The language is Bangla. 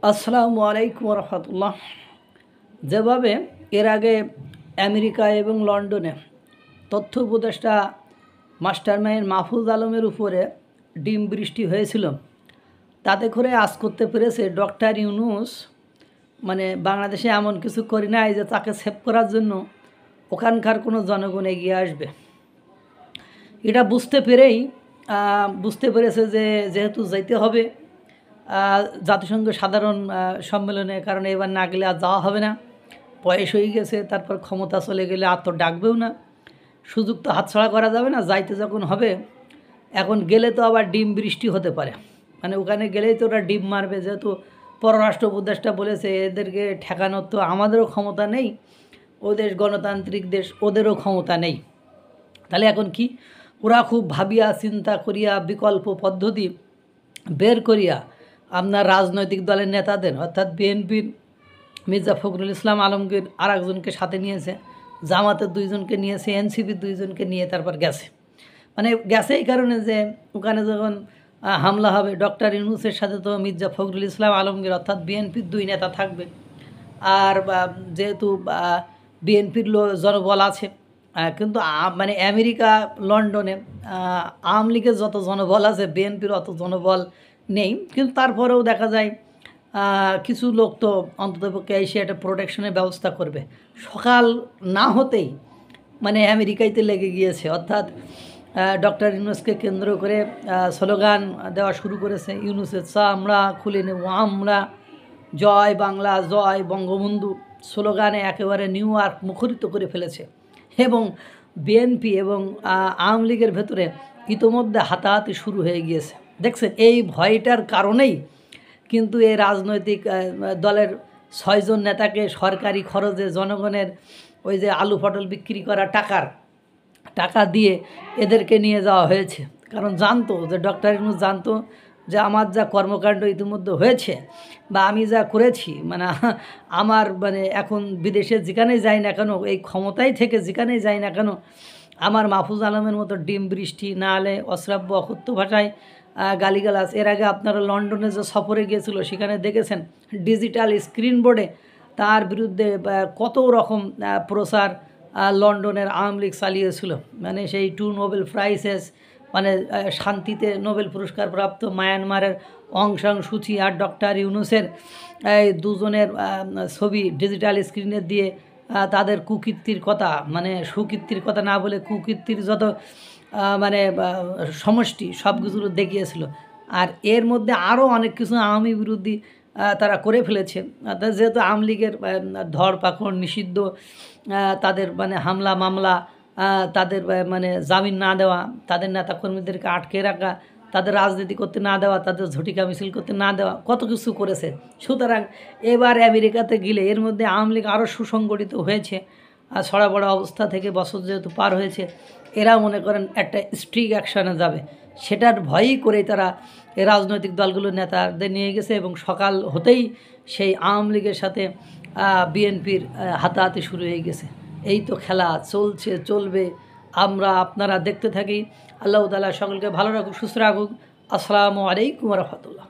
আসসালামু আলাইকুম রহমতুল্লাহ। যেভাবে এর আগে আমেরিকা এবং লন্ডনে তথ্য উপদেষ্টা মাস্টারমাইন্ড মাহফুজ আলমের উপরে ডিম বৃষ্টি হয়েছিল, তাতে করে আজ করতে পেরেছে ডক্টর ইউনূস মানে বাংলাদেশে এমন কিছু করি নাই যে তাকে সেভ করার জন্য ওখানকার কোনো জনগণ এগিয়ে আসবে। এটা বুঝতে পেরেছে যে যেহেতু যাইতে হবে জাতিসংঘ সাধারণ সম্মেলনে, কারণ এবার না গেলে আর যাওয়া হবে না, বয়স হয়ে গেছে, তারপর ক্ষমতা চলে গেলে আর তো ডাকবেও না, সুযোগ তো হাতছাড়া করা যাবে না। যাইতে যখন হবে, এখন গেলে তো আবার ডিম বৃষ্টি হতে পারে, মানে ওখানে গেলেই তো ওরা ডিম মারবে, যেহেতু পররাষ্ট্র উপদেষ্টা বলেছে এদেরকে ঠেকানোর তো আমাদেরও ক্ষমতা নেই, ও দেশ গণতান্ত্রিক দেশ, ওদেরও ক্ষমতা নেই। তাহলে এখন কি, ওরা খুব ভাবিয়া চিন্তা করিয়া বিকল্প পদ্ধতি বের করিয়া আপনার রাজনৈতিক দলের নেতাদের অর্থাৎ বিএনপির মির্জা ফখরুল ইসলাম আলমগীর আর একজনকে সাথে নিয়েছে, জামাতের দুইজনকে নিয়েছে, এনসিপির দুইজনকে নিয়ে তারপর গেছে। মানে গেছে এই কারণে যে ওখানে যখন হামলা হবে ডক্টর ইউনূসের সাথে তো মির্জা ফখরুল ইসলাম আলমগীর অর্থাৎ বিএনপির দুই নেতা থাকবে, আর যেহেতু বিএনপির জনবল আছে, কিন্তু মানে আমেরিকা লন্ডনে আওয়ামী লীগের যত জনবল আছে বিএনপির অত জনবল নেই, কিন্তু তারপরেও দেখা যায় কিছু লোক তো অন্ততপক্ষে এসে একটা প্রোটেকশনের ব্যবস্থা করবে। সকাল না হতেই মানে আমেরিকাইতে লেগে গিয়েছে, অর্থাৎ ডক্টর ইউনূসকে কেন্দ্র করে স্লোগান দেওয়া শুরু করেছে। ইউনূসের আমরা খুলে নেব, আমরা জয় বাংলা, জয় বঙ্গবন্ধু স্লোগানে একেবারে নিউ ইয়র্ক মুখরিত করে ফেলেছে। এবং বিএনপি এবং আওয়ামী লীগের ভেতরে ইতোমধ্যে হাতাহাতি শুরু হয়ে গিয়েছে। দেখছেন, এই ভয়টার কারণেই কিন্তু এই রাজনৈতিক দলের 6 জন নেতাকে সরকারি খরচে জনগণের ওই যে আলু পটল বিক্রি করা টাকা দিয়ে এদেরকে নিয়ে যাওয়া হয়েছে। কারণ জানতো যে ডক্টর ইউনূস জানতো যে আমার যা কর্মকাণ্ড ইতিমধ্যে হয়েছে বা আমি যা করেছি, মানে আমার মানে এখন বিদেশে যেখানেই যাই না কেন, এই ক্ষমতায় থেকে যেখানেই যাই না কেন, আমার মাহফুজ আলমের মতো ডিম বৃষ্টি না হলে অশ্রাব্য অকথ্য ভাষায় গালিগালাজ। এর আগে আপনারা লন্ডনে যে সফরে গিয়েছিল সেখানে দেখেছেন ডিজিটাল স্ক্রিন বোর্ডে তার বিরুদ্ধে কত রকম প্রচার লন্ডনের আওয়ামী লীগ চালিয়েছিল। মানে সেই 2 নোবেল প্রাইজেস, মানে শান্তিতে নোবেল পুরস্কার প্রাপ্ত মায়ানমারের অং সান সুচি আর ডক্টর ইউনূসের এই দুজনের ছবি ডিজিটাল স্ক্রিনে দিয়ে তাদের কুকীর্তির কথা, মানে সুকীর্তির কথা না বলে কুকীর্তির যত মানে সমষ্টি সব কিছু দেখিয়েছিল। আর এর মধ্যে আরও অনেক কিছু আওয়ামী বিরোধী তারা করে ফেলেছে। যেহেতু আওয়ামী লীগের ধরপাকড় নিষিদ্ধ, তাদের মানে হামলা মামলা, তাদের মানে জামিন না দেওয়া, তাদের নেতাকর্মীদেরকে আটকে রাখা, তাদের রাজনীতি করতে না দেওয়া, তাদের ঝটিকা মিছিল করতে না দেওয়া, কত কিছু করেছে। সুতরাং এবার আমেরিকাতে গেলে এর মধ্যে আওয়ামী লীগ আরও সুসংগঠিত হয়েছে, আর ছড়া বড়া অবস্থা থেকে বছর যেহেতু পার হয়েছে, এরা মনে করেন একটা স্ট্রিক অ্যাকশানে যাবে, সেটার ভয়ই করেই তারা এই রাজনৈতিক দলগুলোর নেতাদের নিয়ে গেছে। এবং সকাল হতেই সেই আওয়ামী লীগের সাথে বিএনপির হাতাহাতি শুরু হয়ে গেছে। এই তো খেলা চলবে, আমরা আপনারা দেখতে থাকি। আল্লাহ তাআলা সকলকে ভালো রাখুক, সুস্থ রাখুক। আসসালামু আলাইকুম রহমতুল্লাহ।